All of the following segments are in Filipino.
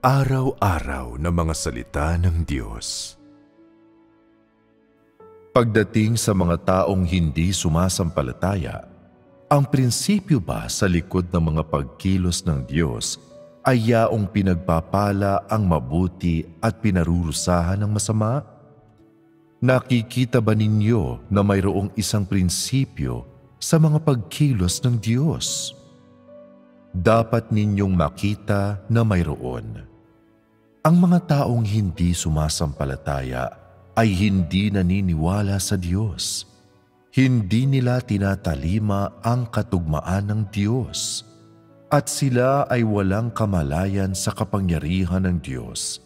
Araw-araw na mga salita ng Diyos. Pagdating sa mga taong hindi sumasampalataya, ang prinsipyo ba sa likod ng mga pagkilos ng Diyos ay yaong pinagpapala ang mabuti at pinarurusahan ng masama? Nakikita ba ninyo na mayroong isang prinsipyo sa mga pagkilos ng Diyos? Dapat ninyong makita na mayroon. Ang mga taong hindi sumasampalataya ay hindi naniniwala sa Diyos. Hindi nila tinatalima ang katugmaan ng Diyos. At sila ay walang kamalayan sa kapangyarihan ng Diyos.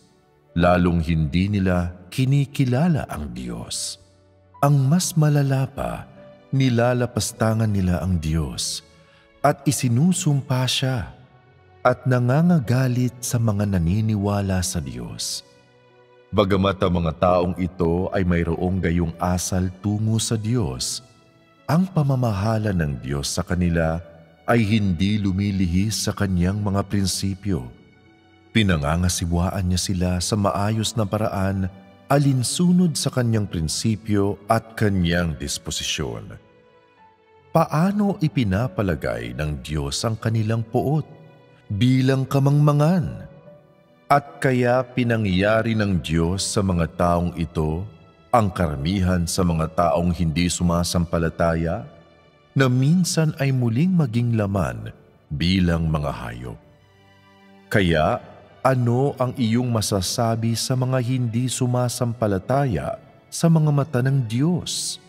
Lalong hindi nila kinikilala ang Diyos. Ang mas malala pa, nilalapastangan nila ang Diyos at isinusumpa siya at nangangagalit sa mga naniniwala sa Diyos. Bagamat ang mga taong ito ay mayroong gayong asal tungo sa Diyos, ang pamamahala ng Diyos sa kanila ay hindi lumilihis sa kanyang mga prinsipyo. Pinangangasiwaan niya sila sa maayos na paraan alinsunod sa kanyang prinsipyo at kanyang disposisyon. Paano ipinapalagay ng Diyos ang kanilang poot bilang kamangmangan? At kaya pinangyari ng Diyos sa mga taong ito ang karamihan sa mga taong hindi sumasampalataya na minsan ay muling maging laman bilang mga hayop. Kaya ano ang iyong masasabi sa mga hindi sumasampalataya sa mga mata ng Diyos?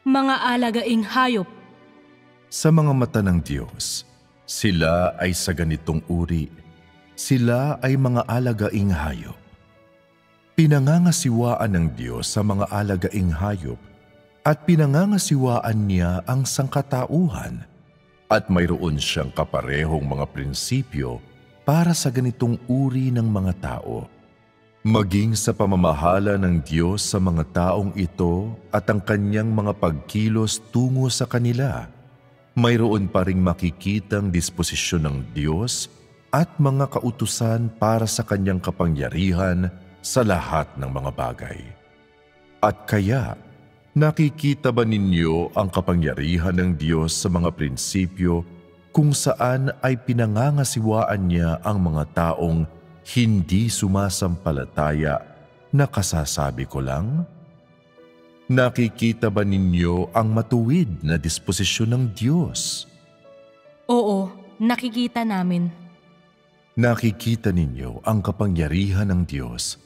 Mga alagaing hayop. Sa mga mata ng Diyos, sila ay sa ganitong uri. Sila ay mga alagaing hayop. Pinangangasiwaan ng Diyos sa mga alagaing hayop at pinangangasiwaan niya ang sangkatauhan at mayroon siyang kaparehong mga prinsipyo para sa ganitong uri ng mga tao. Maging sa pamamahala ng Diyos sa mga taong ito at ang kanyang mga pagkilos tungo sa kanila, mayroon pa ring makikitang disposisyon ng Diyos at mga kautusan para sa kanyang kapangyarihan sa lahat ng mga bagay. At kaya, nakikita ba ninyo ang kapangyarihan ng Diyos sa mga prinsipyo kung saan ay pinangangasiwaan niya ang mga taong hindi sumasampalataya na kasasabi ko lang? Nakikita ba ninyo ang matuwid na disposisyon ng Diyos? Oo, nakikita namin. Nakikita ninyo ang kapangyarihan ng Diyos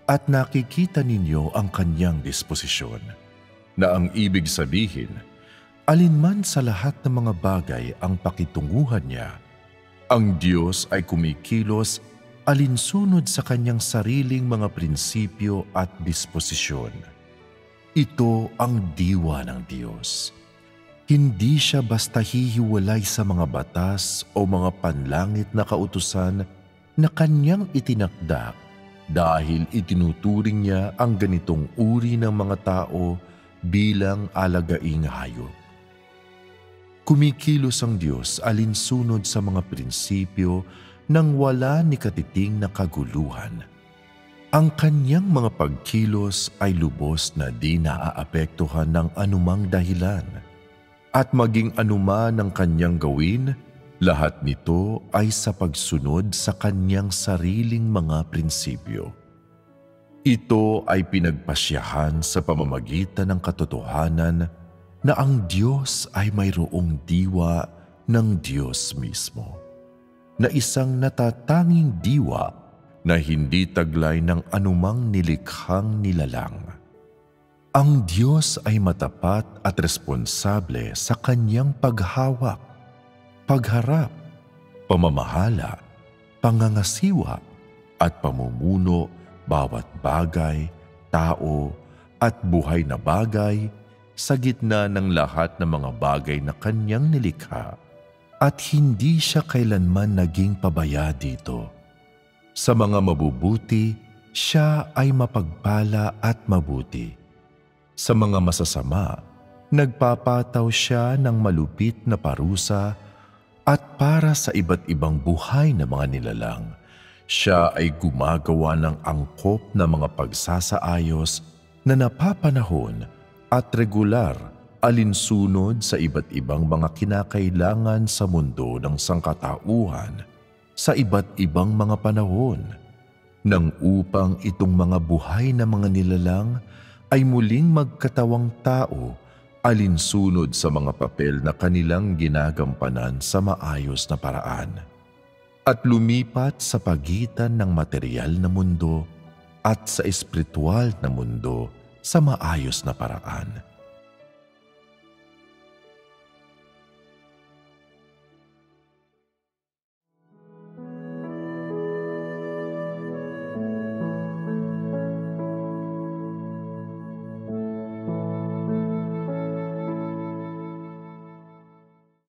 at nakikita ninyo ang kanyang disposisyon, na ang ibig sabihin, alinman sa lahat ng mga bagay ang pakitunguhan niya, ang Diyos ay kumikilos alinsunod sa kanyang sariling mga prinsipyo at disposisyon. Ito ang diwa ng Diyos. Hindi siya basta hihiwalay sa mga batas o mga panlangit na kautusan na kanyang itinakda dahil itinuturing niya ang ganitong uri ng mga tao bilang alagaing hayop. Kumikilos ang Diyos alinsunod sa mga prinsipyo nang wala ni katiting na kaguluhan. Ang kanyang mga pagkilos ay lubos na di naaapektuhan ng anumang dahilan. At maging anuman ang kanyang gawin, lahat nito ay sa pagsunod sa kanyang sariling mga prinsipyo. Ito ay pinagpasyahan sa pamamagitan ng katotohanan na ang Diyos ay mayroong diwa ng Diyos mismo, na isang natatanging diwa na hindi taglay ng anumang nilikhang nilalang. Ang Diyos ay matapat at responsable sa kanyang paghawak, pagharap, pamamahala, pangangasiwa at pamumuno bawat bagay, tao at buhay na bagay sa gitna ng lahat ng mga bagay na kanyang nilikha, at hindi siya kailanman naging pabaya dito. Sa mga mabubuti, siya ay mapagpala at mabuti. Sa mga masasama, nagpapataw siya ng malupit na parusa, at para sa iba't ibang buhay na mga nilalang, Siya ay gumagawa ng angkop na mga pagsasaayos na napapanahon at regular alinsunod sa iba't ibang mga kinakailangan sa mundo ng sangkatauhan sa iba't ibang mga panahon, nang upang itong mga buhay na mga nilalang ay muling magkatawang tao alinsunod sa mga papel na kanilang ginagampanan sa maayos na paraan, at lumipat sa pagitan ng material na mundo at sa espiritual na mundo sa maayos na paraan.